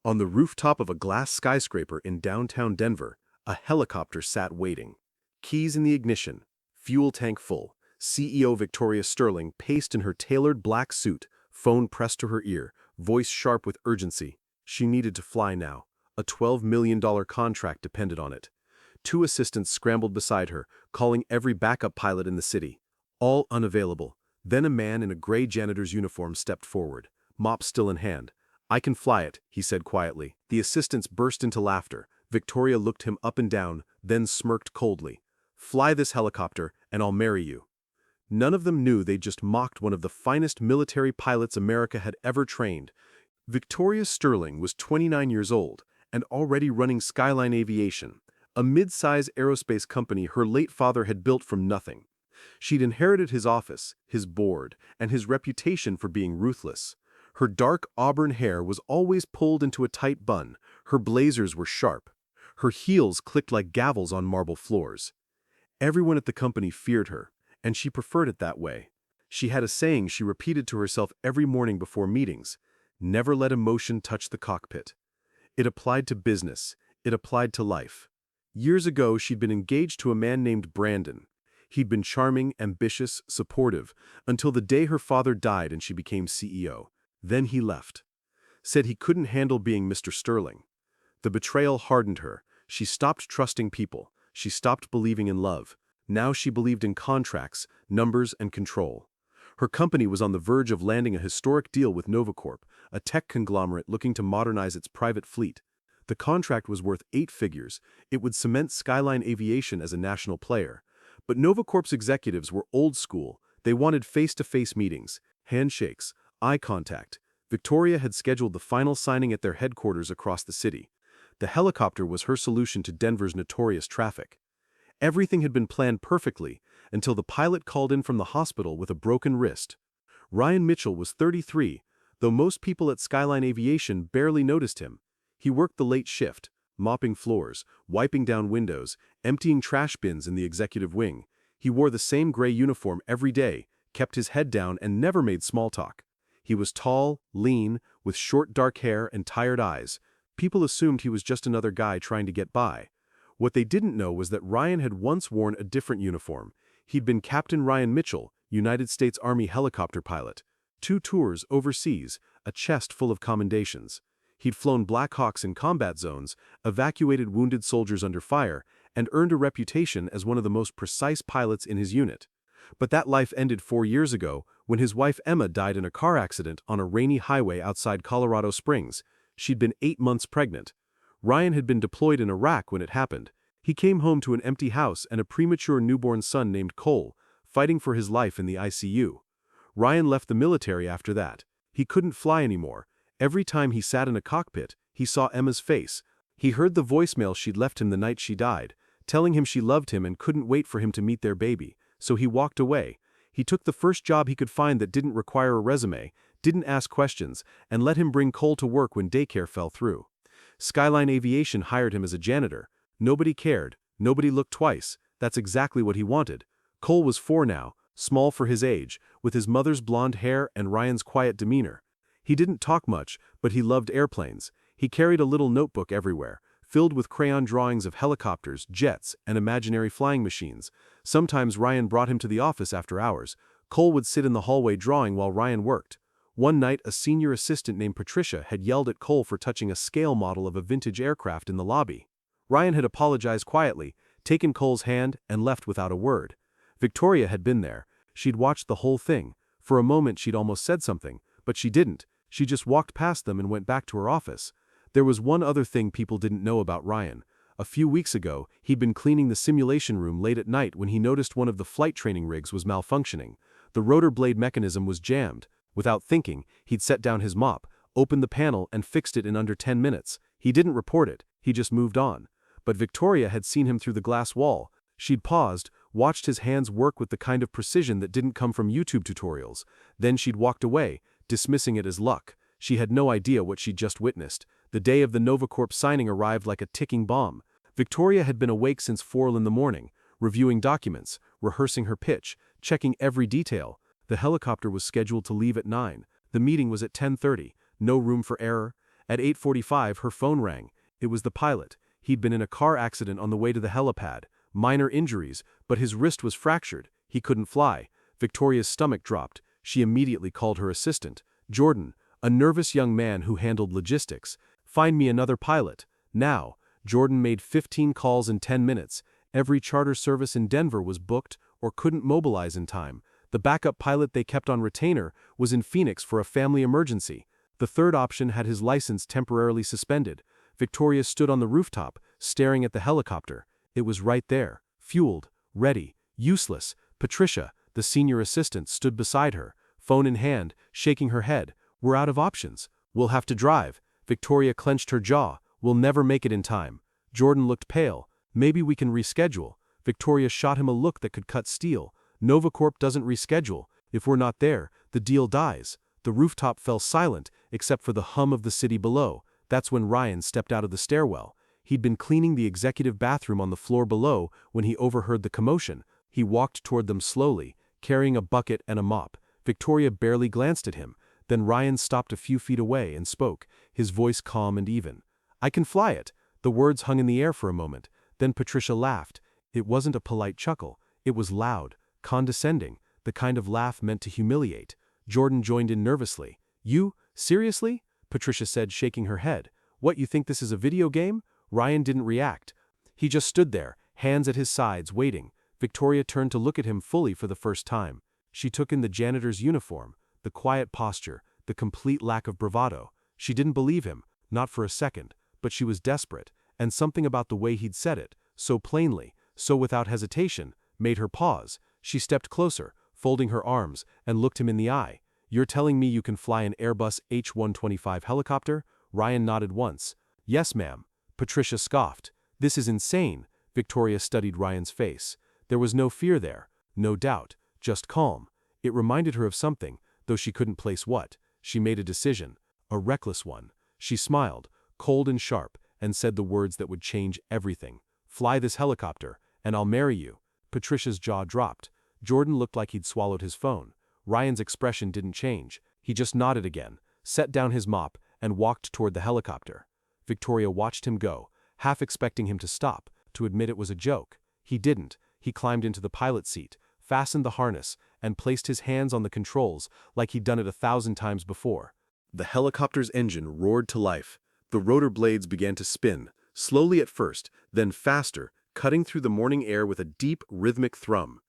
On the rooftop of a glass skyscraper in downtown Denver, a helicopter sat waiting. Keys in the ignition, fuel tank full. CEO Victoria Sterling paced in her tailored black suit, phone pressed to her ear, voice sharp with urgency. She needed to fly now. A $12 million contract depended on it. Two assistants scrambled beside her, calling every backup pilot in the city. All unavailable. Then a man in a gray janitor's uniform stepped forward, mop still in hand. "I can fly it," he said quietly. The assistants burst into laughter. Victoria looked him up and down, then smirked coldly. "Fly this helicopter, and I'll marry you." None of them knew they'd just mocked one of the finest military pilots America had ever trained. Victoria Sterling was 29 years old, and already running Skyline Aviation, a mid-size aerospace company her late father had built from nothing. She'd inherited his office, his board, and his reputation for being ruthless. Her dark auburn hair was always pulled into a tight bun, her blazers were sharp. Her heels clicked like gavels on marble floors. Everyone at the company feared her, and she preferred it that way. She had a saying she repeated to herself every morning before meetings: "Never let emotion touch the cockpit." It applied to business, it applied to life. Years ago, she'd been engaged to a man named Brandon. He'd been charming, ambitious, supportive, until the day her father died and she became CEO. Then he left. Said he couldn't handle being Mr. Sterling. The betrayal hardened her. She stopped trusting people. She stopped believing in love. Now she believed in contracts, numbers, and control. Her company was on the verge of landing a historic deal with Novacorp, a tech conglomerate looking to modernize its private fleet. The contract was worth 8 figures. It would cement Skyline Aviation as a national player. But Novacorp's executives were old school. They wanted face-to-face meetings, handshakes, eye contact. Victoria had scheduled the final signing at their headquarters across the city. The helicopter was her solution to Denver's notorious traffic. Everything had been planned perfectly until the pilot called in from the hospital with a broken wrist. Ryan Mitchell was 33, though most people at Skyline Aviation barely noticed him. He worked the late shift, mopping floors, wiping down windows, emptying trash bins in the executive wing. He wore the same gray uniform every day, kept his head down, and never made small talk. He was tall, lean, with short dark hair and tired eyes. People assumed he was just another guy trying to get by. What they didn't know was that Ryan had once worn a different uniform. He'd been Captain Ryan Mitchell, United States Army helicopter pilot. 2 tours overseas, a chest full of commendations. He'd flown Black Hawks in combat zones, evacuated wounded soldiers under fire, and earned a reputation as one of the most precise pilots in his unit. But that life ended 4 years ago when his wife Emma died in a car accident on a rainy highway outside Colorado Springs. She'd been 8 months pregnant. Ryan had been deployed in Iraq when it happened. He came home to an empty house and a premature newborn son named Cole, fighting for his life in the ICU. Ryan left the military after that. He couldn't fly anymore. Every time he sat in a cockpit, he saw Emma's face. He heard the voicemail she'd left him the night she died, telling him she loved him and couldn't wait for him to meet their baby. So he walked away. He took the first job he could find that didn't require a resume, didn't ask questions, and let him bring Cole to work when daycare fell through. Skyline Aviation hired him as a janitor. Nobody cared. Nobody looked twice. That's exactly what he wanted. Cole was 4 now, small for his age, with his mother's blonde hair and Ryan's quiet demeanor. He didn't talk much, but he loved airplanes. He carried a little notebook everywhere, filled with crayon drawings of helicopters, jets, and imaginary flying machines. Sometimes Ryan brought him to the office after hours. Cole would sit in the hallway drawing while Ryan worked. One night, a senior assistant named Patricia had yelled at Cole for touching a scale model of a vintage aircraft in the lobby. Ryan had apologized quietly, taken Cole's hand, and left without a word. Victoria had been there. She'd watched the whole thing. For a moment she'd almost said something, but she didn't. She just walked past them and went back to her office. There was one other thing people didn't know about Ryan. A few weeks ago, he'd been cleaning the simulation room late at night when he noticed one of the flight training rigs was malfunctioning. The rotor blade mechanism was jammed. Without thinking, he'd set down his mop, opened the panel, and fixed it in under 10 minutes. He didn't report it. He just moved on. But Victoria had seen him through the glass wall. She'd paused, watched his hands work with the kind of precision that didn't come from YouTube tutorials. Then she'd walked away, dismissing it as luck. She had no idea what she'd just witnessed. The day of the Novacorp signing arrived like a ticking bomb. Victoria had been awake since 4 in the morning, reviewing documents, rehearsing her pitch, checking every detail. The helicopter was scheduled to leave at 9. The meeting was at 10:30. No room for error. At 8:45, her phone rang. It was the pilot. He'd been in a car accident on the way to the helipad. Minor injuries, but his wrist was fractured. He couldn't fly. Victoria's stomach dropped. She immediately called her assistant, Jordan, a nervous young man who handled logistics. Find me another pilot. Now. Jordan made 15 calls in 10 minutes. Every charter service in Denver was booked or couldn't mobilize in time. The backup pilot they kept on retainer was in Phoenix for a family emergency. The third option had his license temporarily suspended. Victoria stood on the rooftop, staring at the helicopter. It was right there, fueled, ready, useless. Patricia, the senior assistant, stood beside her, phone in hand, shaking her head. We're out of options. We'll have to drive. Victoria clenched her jaw. We'll never make it in time. Jordan looked pale. Maybe we can reschedule. Victoria shot him a look that could cut steel. NovaCorp doesn't reschedule. If we're not there, the deal dies. The rooftop fell silent, except for the hum of the city below. That's when Ryan stepped out of the stairwell. He'd been cleaning the executive bathroom on the floor below when he overheard the commotion. He walked toward them slowly, carrying a bucket and a mop. Victoria barely glanced at him. Then Ryan stopped a few feet away and spoke, his voice calm and even. I can fly it. The words hung in the air for a moment. Then Patricia laughed. It wasn't a polite chuckle. It was loud, condescending, the kind of laugh meant to humiliate. Jordan joined in nervously. You? Seriously? Patricia said, shaking her head. What, you think this is a video game? Ryan didn't react. He just stood there, hands at his sides, waiting. Victoria turned to look at him fully for the first time. She took in the janitor's uniform, the quiet posture, the complete lack of bravado. She didn't believe him, not for a second, but she was desperate, and something about the way he'd said it, so plainly, so without hesitation, made her pause. She stepped closer, folding her arms, and looked him in the eye. You're telling me you can fly an Airbus H-125 helicopter? Ryan nodded once. Yes, ma'am. Patricia scoffed. This is insane. Victoria studied Ryan's face. There was no fear there, no doubt, just calm. It reminded her of something, though she couldn't place what. She made a decision, a reckless one. She smiled, cold and sharp, and said the words that would change everything. Fly this helicopter, and I'll marry you. Patricia's jaw dropped. Jordan looked like he'd swallowed his phone. Ryan's expression didn't change. He just nodded again, set down his mop, and walked toward the helicopter. Victoria watched him go, half expecting him to stop, to admit it was a joke. He didn't. He climbed into the pilot's seat, fastened the harness, and placed his hands on the controls like he'd done it 1,000 times before. The helicopter's engine roared to life. The rotor blades began to spin, slowly at first, then faster, cutting through the morning air with a deep, rhythmic thrum.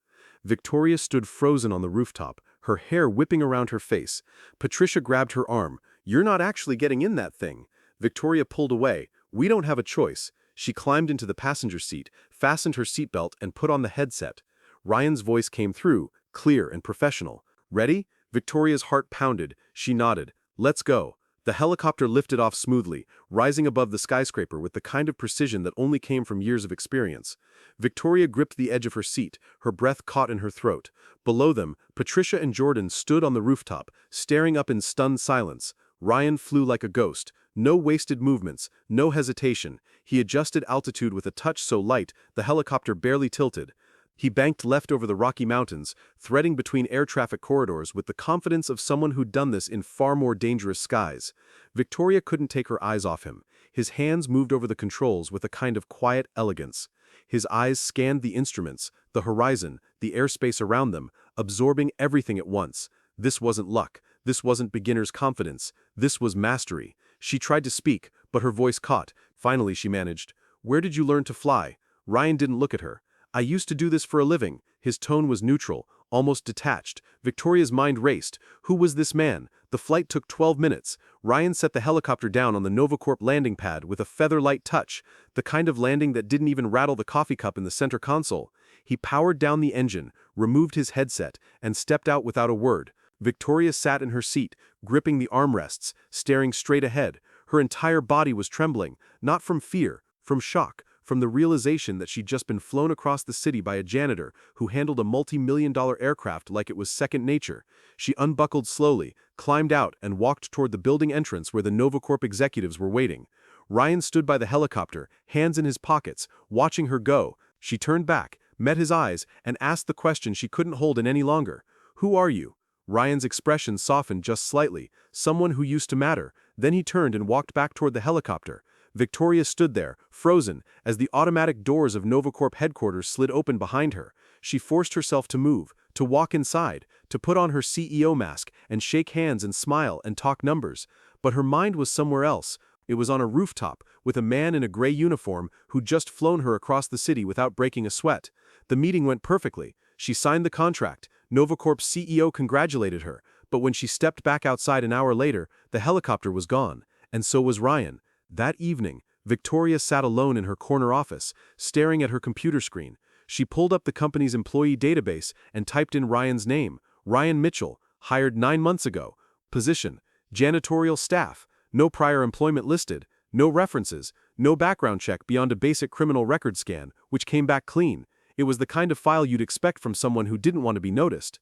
Victoria stood frozen on the rooftop, her hair whipping around her face. Patricia grabbed her arm. You're not actually getting in that thing. Victoria pulled away. We don't have a choice. She climbed into the passenger seat, fastened her seatbelt, and put on the headset. Ryan's voice came through, clear and professional. Ready? Victoria's heart pounded. She nodded. Let's go. The helicopter lifted off smoothly, rising above the skyscraper with the kind of precision that only came from years of experience. Victoria gripped the edge of her seat, her breath caught in her throat. Below them, Patricia and Jordan stood on the rooftop, staring up in stunned silence. Ryan flew like a ghost. No wasted movements, no hesitation. He adjusted altitude with a touch so light, the helicopter barely tilted. He banked left over the Rocky Mountains, threading between air traffic corridors with the confidence of someone who'd done this in far more dangerous skies. Victoria couldn't take her eyes off him. His hands moved over the controls with a kind of quiet elegance. His eyes scanned the instruments, the horizon, the airspace around them, absorbing everything at once. This wasn't luck. This wasn't beginner's confidence. This was mastery. She tried to speak, but her voice caught. Finally she managed. Where did you learn to fly? Ryan didn't look at her. I used to do this for a living. His tone was neutral, almost detached. Victoria's mind raced. Who was this man? The flight took 12 minutes. Ryan set the helicopter down on the NovaCorp landing pad with a feather-light touch, the kind of landing that didn't even rattle the coffee cup in the center console. He powered down the engine, removed his headset, and stepped out without a word. Victoria sat in her seat, gripping the armrests, staring straight ahead. Her entire body was trembling, not from fear, from shock, from the realization that she'd just been flown across the city by a janitor who handled a multi-million-dollar aircraft like it was second nature. She unbuckled slowly, climbed out, and walked toward the building entrance where the NovaCorp executives were waiting. Ryan stood by the helicopter, hands in his pockets, watching her go. She turned back, met his eyes, and asked the question she couldn't hold in any longer. Who are you? Ryan's expression softened just slightly. Someone who used to matter. Then he turned and walked back toward the helicopter. Victoria stood there, frozen, as the automatic doors of Novacorp headquarters slid open behind her. She forced herself to move, to walk inside, to put on her CEO mask and shake hands and smile and talk numbers. But her mind was somewhere else. It was on a rooftop, with a man in a gray uniform who'd just flown her across the city without breaking a sweat. The meeting went perfectly. She signed the contract. Novacorp's CEO congratulated her. But when she stepped back outside an hour later, the helicopter was gone. And so was Ryan. That evening, Victoria sat alone in her corner office, staring at her computer screen. She pulled up the company's employee database and typed in Ryan's name. Ryan Mitchell, hired 9 months ago. Position: janitorial staff. No prior employment listed. No references. No background check beyond a basic criminal record scan, which came back clean. It was the kind of file you'd expect from someone who didn't want to be noticed.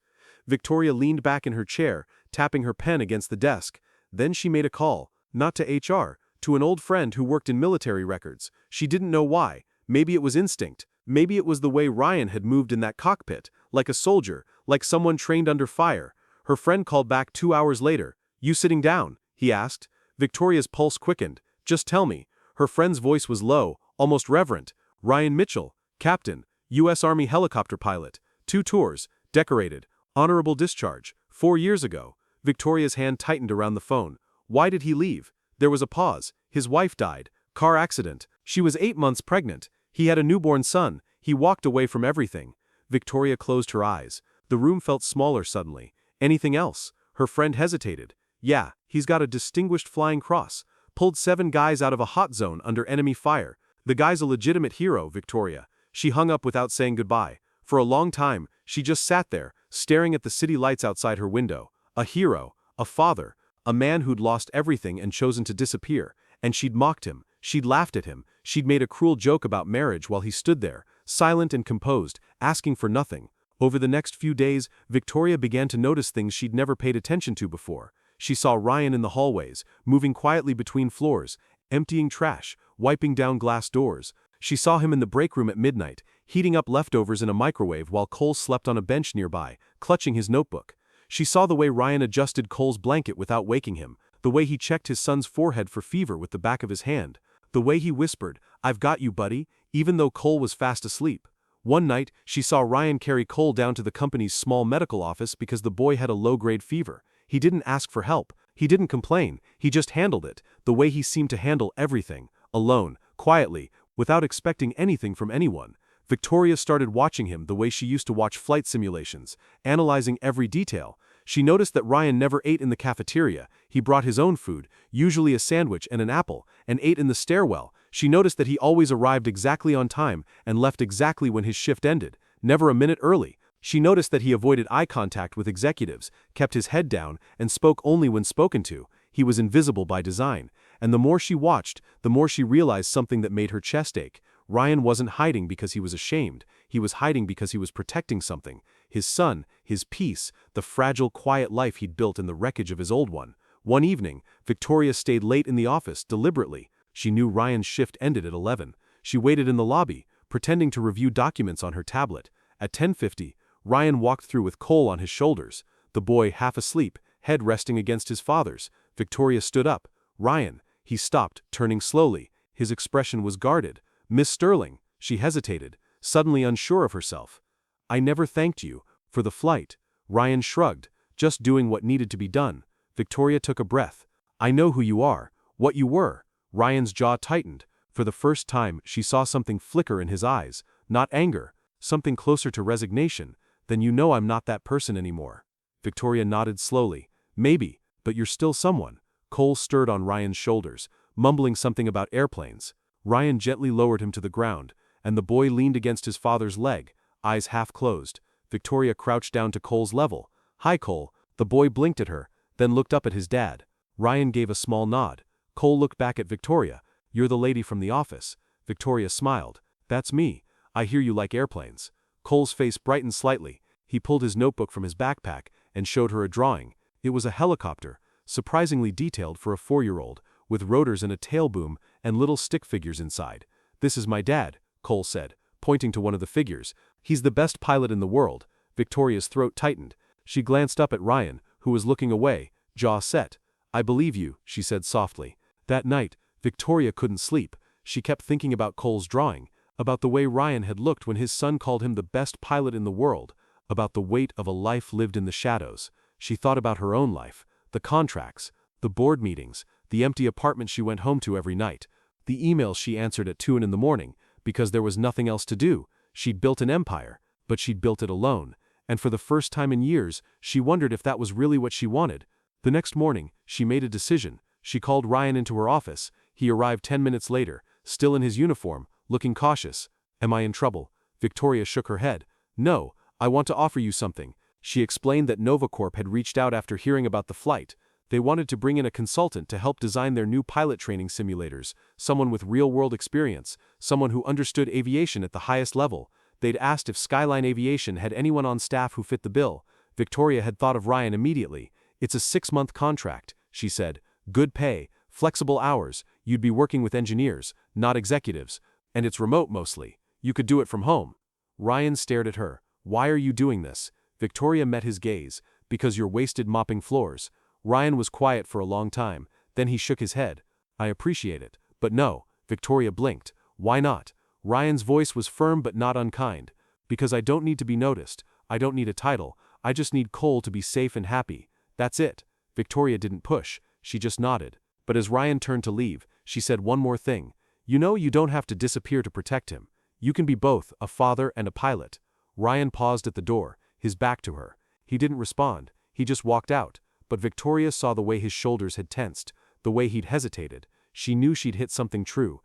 Victoria leaned back in her chair, tapping her pen against the desk. Then she made a call, not to HR, to an old friend who worked in military records. She didn't know why. Maybe it was instinct. Maybe it was the way Ryan had moved in that cockpit, like a soldier, like someone trained under fire. Her friend called back 2 hours later. "You sitting down?" he asked. Victoria's pulse quickened. "Just tell me." Her friend's voice was low, almost reverent. "Ryan Mitchell, Captain, U.S. Army helicopter pilot. 2 tours, decorated, honorable discharge, 4 years ago." Victoria's hand tightened around the phone. Why did he leave? There was a pause. His wife died. Car accident. She was 8 months pregnant. He had a newborn son. He walked away from everything. Victoria closed her eyes. The room felt smaller suddenly. Anything else? Her friend hesitated. "Yeah, he's got a distinguished flying cross. Pulled 7 guys out of a hot zone under enemy fire. The guy's a legitimate hero, Victoria." She hung up without saying goodbye. For a long time, she just sat there, staring at the city lights outside her window. A hero, a father, a man who'd lost everything and chosen to disappear. And she'd mocked him, she'd laughed at him, she'd made a cruel joke about marriage while he stood there, silent and composed, asking for nothing. Over the next few days, Victoria began to notice things she'd never paid attention to before. She saw Ryan in the hallways, moving quietly between floors, emptying trash, wiping down glass doors. She saw him in the break room at midnight, heating up leftovers in a microwave while Cole slept on a bench nearby, clutching his notebook. She saw the way Ryan adjusted Cole's blanket without waking him, the way he checked his son's forehead for fever with the back of his hand, the way he whispered, "I've got you, buddy," even though Cole was fast asleep. One night, she saw Ryan carry Cole down to the company's small medical office because the boy had a low-grade fever. He didn't ask for help. He didn't complain. He just handled it, the way he seemed to handle everything, alone, quietly, without expecting anything from anyone. Victoria started watching him the way she used to watch flight simulations, analyzing every detail. She noticed that Ryan never ate in the cafeteria. He brought his own food, usually a sandwich and an apple, and ate in the stairwell. She noticed that he always arrived exactly on time and left exactly when his shift ended, never a minute early. She noticed that he avoided eye contact with executives, kept his head down, and spoke only when spoken to. He was invisible by design. And the more she watched, the more she realized something that made her chest ache. Ryan wasn't hiding because he was ashamed. He was hiding because he was protecting something. His son, his peace, the fragile, quiet life he'd built in the wreckage of his old one. One evening, Victoria stayed late in the office, deliberately. She knew Ryan's shift ended at 11. She waited in the lobby, pretending to review documents on her tablet. At 10:50, Ryan walked through with Cole on his shoulders, the boy half asleep, head resting against his father's. Victoria stood up. "Ryan." He stopped, turning slowly. His expression was guarded. "Miss Sterling." She hesitated, suddenly unsure of herself. "I never thanked you for the flight." Ryan shrugged, just doing what needed to be done. Victoria took a breath. "I know who you are, what you were." Ryan's jaw tightened. For the first time, she saw something flicker in his eyes. Not anger, something closer to resignation. "Then you know I'm not that person anymore." Victoria nodded slowly. "Maybe, but you're still someone." Cole stirred on Ryan's shoulders, mumbling something about airplanes. Ryan gently lowered him to the ground, and the boy leaned against his father's leg, eyes half closed. Victoria crouched down to Cole's level. "Hi, Cole." The boy blinked at her, then looked up at his dad. Ryan gave a small nod. Cole looked back at Victoria. "You're the lady from the office." Victoria smiled. "That's me. I hear you like airplanes." Cole's face brightened slightly. He pulled his notebook from his backpack and showed her a drawing. It was a helicopter, surprisingly detailed for a 4-year-old, with rotors and a tail boom and little stick figures inside. "This is my dad," Cole said, pointing to one of the figures. "He's the best pilot in the world." Victoria's throat tightened. She glanced up at Ryan, who was looking away, jaw set. I believe you, she said softly. That night, Victoria couldn't sleep. She kept thinking about Cole's drawing, about the way Ryan had looked when his son called him the best pilot in the world, about the weight of a life lived in the shadows. She thought about her own life, the contracts, the board meetings, the empty apartment she went home to every night, the emails she answered at 2 in the morning, because there was nothing else to do. She'd built an empire, but she'd built it alone, and for the first time in years, she wondered if that was really what she wanted. The next morning, she made a decision. She called Ryan into her office. He arrived 10 minutes later, still in his uniform, looking cautious. Am I in trouble? Victoria shook her head. No, I want to offer you something. She explained that NovaCorp had reached out after hearing about the flight. They wanted to bring in a consultant to help design their new pilot training simulators, someone with real-world experience, someone who understood aviation at the highest level. They'd asked if Skyline Aviation had anyone on staff who fit the bill. Victoria had thought of Ryan immediately. It's a 6-month contract, she said. Good pay, flexible hours, you'd be working with engineers, not executives. And it's remote mostly. You could do it from home. Ryan stared at her. Why are you doing this? Victoria met his gaze. Because you're wasted mopping floors. Ryan was quiet for a long time. Then he shook his head. I appreciate it. But no. Victoria blinked. Why not? Ryan's voice was firm but not unkind. Because I don't need to be noticed. I don't need a title. I just need Cole to be safe and happy. That's it. Victoria didn't push. She just nodded. But as Ryan turned to leave, she said one more thing. You know you don't have to disappear to protect him. You can be both, a father and a pilot. Ryan paused at the door, his back to her. He didn't respond. He just walked out. But Victoria saw the way his shoulders had tensed, the way he'd hesitated. She knew she'd hit something true.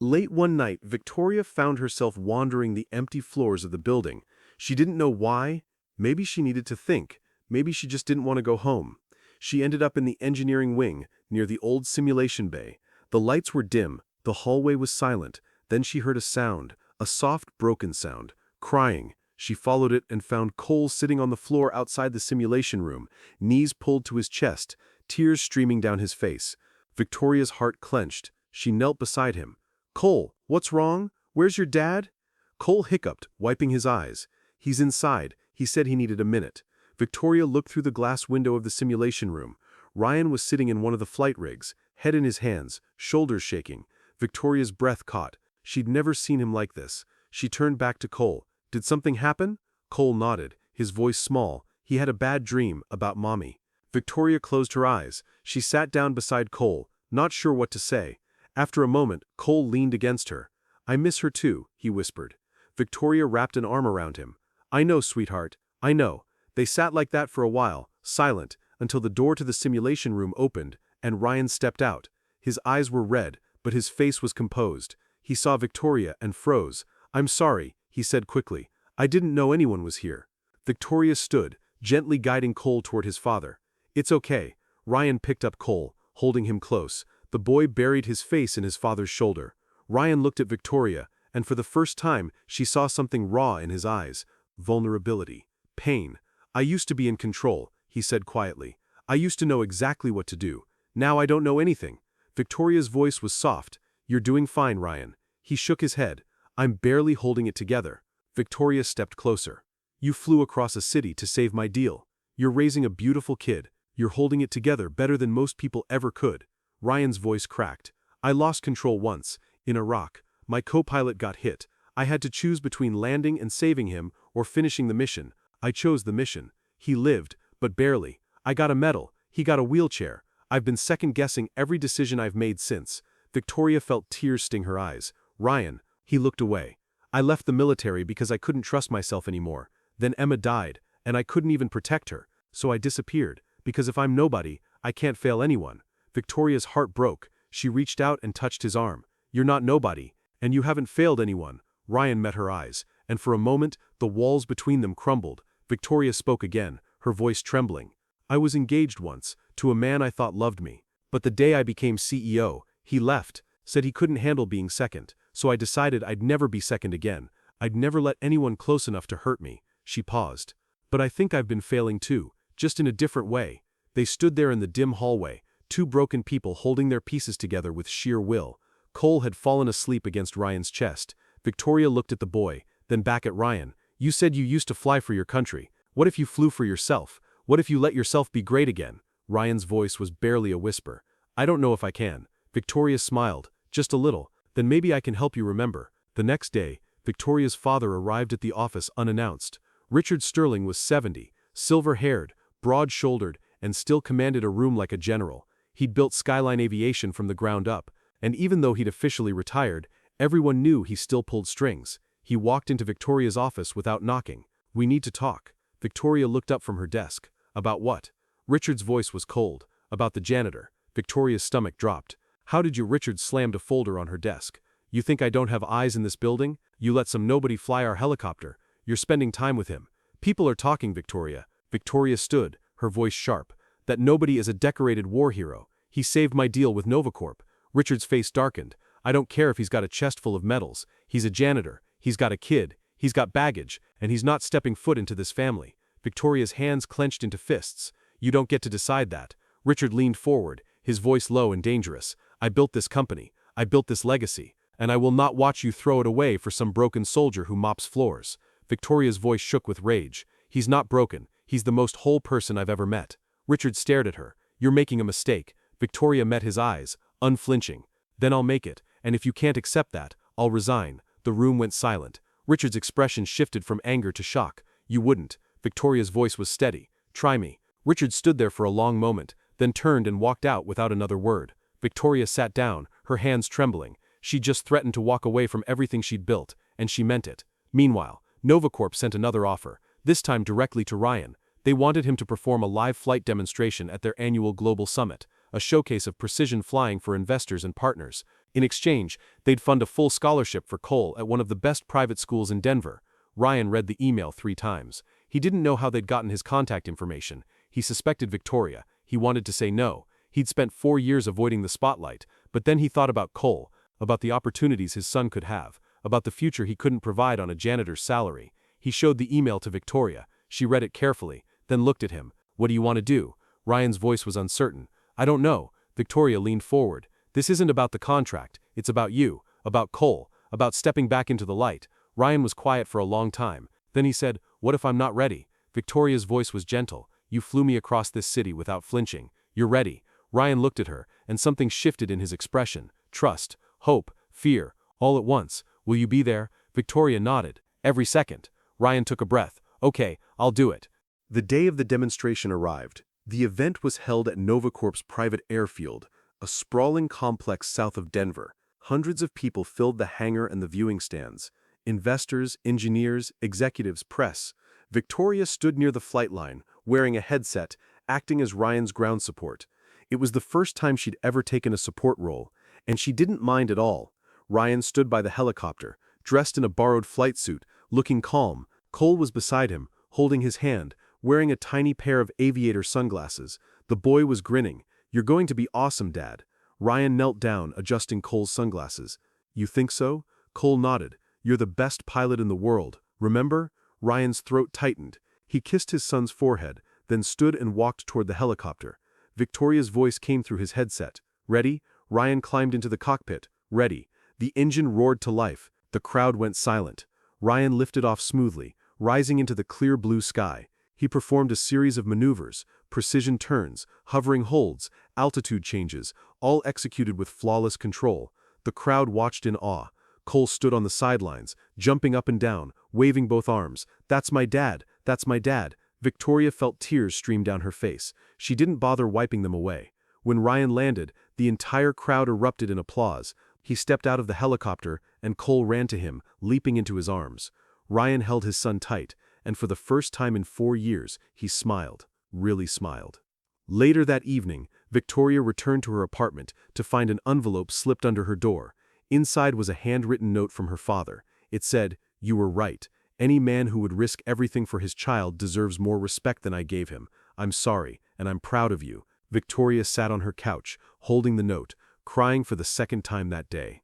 Late one night, Victoria found herself wandering the empty floors of the building. She didn't know why. Maybe she needed to think. Maybe she just didn't want to go home. She ended up in the engineering wing, near the old simulation bay. The lights were dim. The hallway was silent. Then she heard a sound, a soft, broken sound. Crying. She followed it and found Cole sitting on the floor outside the simulation room, knees pulled to his chest, tears streaming down his face. Victoria's heart clenched. She knelt beside him. Cole, what's wrong? Where's your dad? Cole hiccuped, wiping his eyes. He's inside. He said he needed a minute. Victoria looked through the glass window of the simulation room. Ryan was sitting in one of the flight rigs, head in his hands, shoulders shaking. Victoria's breath caught. She'd never seen him like this. She turned back to Cole. Did something happen? Cole nodded, his voice small. He had a bad dream about Mommy. Victoria closed her eyes. She sat down beside Cole, not sure what to say. After a moment, Cole leaned against her. I miss her too, he whispered. Victoria wrapped an arm around him. I know, sweetheart. I know. They sat like that for a while, silent, until the door to the simulation room opened, and Ryan stepped out. His eyes were red, but his face was composed. He saw Victoria and froze. I'm sorry, he said quickly. I didn't know anyone was here. Victoria stood, gently guiding Cole toward his father. It's okay. Ryan picked up Cole, holding him close. The boy buried his face in his father's shoulder. Ryan looked at Victoria, and for the first time, she saw something raw in his eyes. Vulnerability. Pain. I used to be in control, he said quietly. I used to know exactly what to do. Now I don't know anything. Victoria's voice was soft. You're doing fine, Ryan. He shook his head. I'm barely holding it together. Victoria stepped closer. You flew across a city to save my deal. You're raising a beautiful kid. You're holding it together better than most people ever could. Ryan's voice cracked. I lost control once, in Iraq. My co-pilot got hit. I had to choose between landing and saving him or finishing the mission. I chose the mission. He lived, but barely. I got a medal. He got a wheelchair. I've been second-guessing every decision I've made since. Victoria felt tears sting her eyes. Ryan. He looked away. I left the military because I couldn't trust myself anymore. Then Emma died, and I couldn't even protect her. So I disappeared, because if I'm nobody, I can't fail anyone. Victoria's heart broke. She reached out and touched his arm. You're not nobody, and you haven't failed anyone. Ryan met her eyes, and for a moment, the walls between them crumbled. Victoria spoke again, her voice trembling. I was engaged once, to a man I thought loved me. But the day I became CEO, he left, said he couldn't handle being second, so I decided I'd never be second again. I'd never let anyone close enough to hurt me. She paused. But I think I've been failing too, just in a different way. They stood there in the dim hallway, two broken people holding their pieces together with sheer will. Cole had fallen asleep against Ryan's chest. Victoria looked at the boy, then back at Ryan. You said you used to fly for your country. What if you flew for yourself? What if you let yourself be great again? Ryan's voice was barely a whisper. "I don't know if I can." Victoria smiled, just a little. "Then maybe I can help you remember." The next day, Victoria's father arrived at the office unannounced. Richard Sterling was 70, silver-haired, broad-shouldered, and still commanded a room like a general. He'd built Skyline Aviation from the ground up, and even though he'd officially retired, everyone knew he still pulled strings. He walked into Victoria's office without knocking. "We need to talk." Victoria looked up from her desk. "About what?" Richard's voice was cold. "About the janitor." Victoria's stomach dropped. "How did you?" Richard slammed a folder on her desk. "You think I don't have eyes in this building? You let some nobody fly our helicopter. You're spending time with him." "People are talking, Victoria." Victoria stood, her voice sharp. "That nobody is a decorated war hero. He saved my deal with Novacorp." Richard's face darkened. "I don't care if he's got a chest full of medals. He's a janitor. He's got a kid. He's got baggage, and he's not stepping foot into this family." Victoria's hands clenched into fists. "You don't get to decide that." Richard leaned forward, his voice low and dangerous. "I built this company. I built this legacy. And I will not watch you throw it away for some broken soldier who mops floors." Victoria's voice shook with rage. "He's not broken. He's the most whole person I've ever met." Richard stared at her. "You're making a mistake." Victoria met his eyes, unflinching. "Then I'll make it, and if you can't accept that, I'll resign." The room went silent. Richard's expression shifted from anger to shock. "You wouldn't." Victoria's voice was steady. "Try me." Richard stood there for a long moment, then turned and walked out without another word. Victoria sat down, her hands trembling. She just threatened to walk away from everything she'd built, and she meant it. Meanwhile, Novacorp sent another offer, this time directly to Ryan. They wanted him to perform a live flight demonstration at their annual global summit, a showcase of precision flying for investors and partners. In exchange, they'd fund a full scholarship for Cole at one of the best private schools in Denver. Ryan read the email 3 times. He didn't know how they'd gotten his contact information. He suspected Victoria. He wanted to say no. He'd spent 4 years avoiding the spotlight, but then he thought about Cole, about the opportunities his son could have, about the future he couldn't provide on a janitor's salary. He showed the email to Victoria. She read it carefully, then looked at him. "What do you want to do?" Ryan's voice was uncertain. "I don't know." Victoria leaned forward. "This isn't about the contract. It's about you, about Cole, about stepping back into the light." Ryan was quiet for a long time. Then he said, "What if I'm not ready?" Victoria's voice was gentle. "You flew me across this city without flinching. You're ready." Ryan looked at her, and something shifted in his expression. Trust, hope, fear, all at once. "Will you be there?" Victoria nodded. "Every second." Ryan took a breath. "Okay, I'll do it." The day of the demonstration arrived. The event was held at Novacorp's private airfield, a sprawling complex south of Denver. Hundreds of people filled the hangar and the viewing stands. Investors, engineers, executives, press. Victoria stood near the flight line, wearing a headset, acting as Ryan's ground support. It was the first time she'd ever taken a support role, and she didn't mind at all. Ryan stood by the helicopter, dressed in a borrowed flight suit, looking calm. Cole was beside him, holding his hand, wearing a tiny pair of aviator sunglasses. The boy was grinning. "You're going to be awesome, Dad." Ryan knelt down, adjusting Cole's sunglasses. "You think so?" Cole nodded. "You're the best pilot in the world, remember?" Ryan's throat tightened. He kissed his son's forehead, then stood and walked toward the helicopter. Victoria's voice came through his headset. "Ready?" Ryan climbed into the cockpit. "Ready." The engine roared to life. The crowd went silent. Ryan lifted off smoothly, rising into the clear blue sky. He performed a series of maneuvers, precision turns, hovering holds, altitude changes, all executed with flawless control. The crowd watched in awe. Cole stood on the sidelines, jumping up and down, waving both arms. "That's my dad! That's my dad!" Victoria felt tears stream down her face. She didn't bother wiping them away. When Ryan landed, the entire crowd erupted in applause. He stepped out of the helicopter, and Cole ran to him, leaping into his arms. Ryan held his son tight, and for the first time in 4 years, he smiled, really smiled. Later that evening, Victoria returned to her apartment to find an envelope slipped under her door. Inside was a handwritten note from her father. It said, "You were right. Any man who would risk everything for his child deserves more respect than I gave him. I'm sorry, and I'm proud of you." Victoria sat on her couch, holding the note, crying for the second time that day.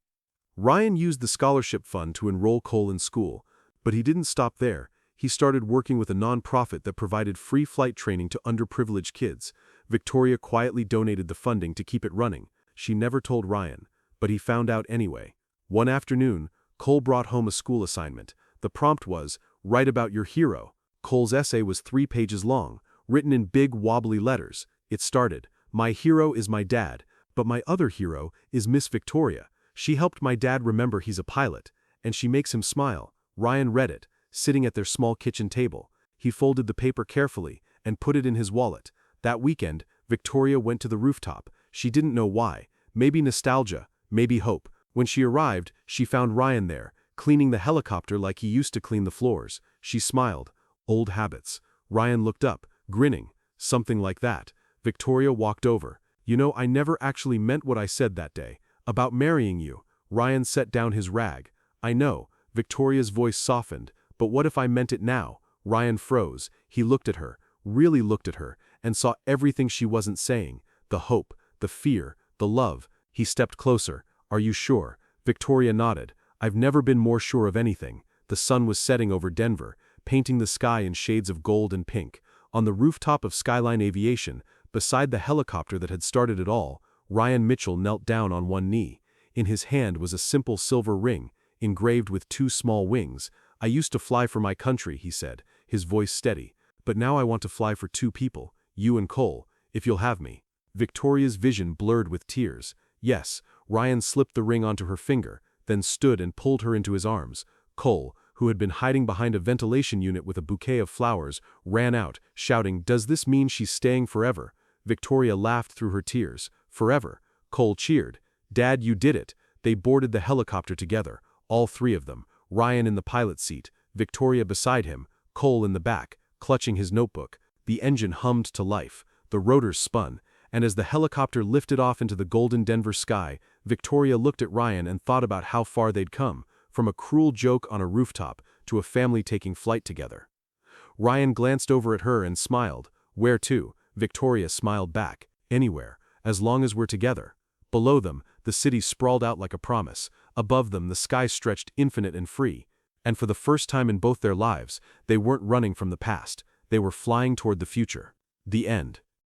Ryan used the scholarship fund to enroll Cole in school, but he didn't stop there. He started working with a nonprofit that provided free flight training to underprivileged kids. Victoria quietly donated the funding to keep it running. She never told Ryan, but he found out anyway. One afternoon, Cole brought home a school assignment. The prompt was, "Write about your hero." Cole's essay was 3 pages long, written in big wobbly letters. It started, "My hero is my dad, but my other hero is Miss Victoria. She helped my dad remember he's a pilot, and she makes him smile." Ryan read it, sitting at their small kitchen table. He folded the paper carefully and put it in his wallet. That weekend, Victoria went to the rooftop. She didn't know why. Maybe nostalgia, maybe hope. When she arrived, she found Ryan there, cleaning the helicopter like he used to clean the floors. She smiled. Old habits. Ryan looked up, grinning. "Something like that." Victoria walked over. "You know, I never actually meant what I said that day. About marrying you." Ryan set down his rag. "I know." Victoria's voice softened. "But what if I meant it now?" Ryan froze. He looked at her, really looked at her, and saw everything she wasn't saying. The hope, the fear, the love. He stepped closer. "Are you sure?" Victoria nodded. "I've never been more sure of anything." The sun was setting over Denver, painting the sky in shades of gold and pink. On the rooftop of Skyline Aviation, beside the helicopter that had started it all, Ryan Mitchell knelt down on one knee. In his hand was a simple silver ring, engraved with two small wings. "I used to fly for my country," he said, his voice steady. "But now I want to fly for two people, you and Cole, if you'll have me." Victoria's vision blurred with tears. "Yes." Ryan slipped the ring onto her finger, then stood and pulled her into his arms. Cole, who had been hiding behind a ventilation unit with a bouquet of flowers, ran out, shouting, "Does this mean she's staying forever?" Victoria laughed through her tears. "Forever." Cole cheered. "Dad, you did it." They boarded the helicopter together, all three of them, Ryan in the pilot's seat, Victoria beside him, Cole in the back, clutching his notebook. The engine hummed to life. The rotors spun. And as the helicopter lifted off into the golden Denver sky, Victoria looked at Ryan and thought about how far they'd come, from a cruel joke on a rooftop to a family taking flight together. Ryan glanced over at her and smiled. "Where to?" Victoria smiled back. "Anywhere, as long as we're together." Below them, the city sprawled out like a promise. Above them, the sky stretched infinite and free. And for the first time in both their lives, they weren't running from the past. They were flying toward the future. The end.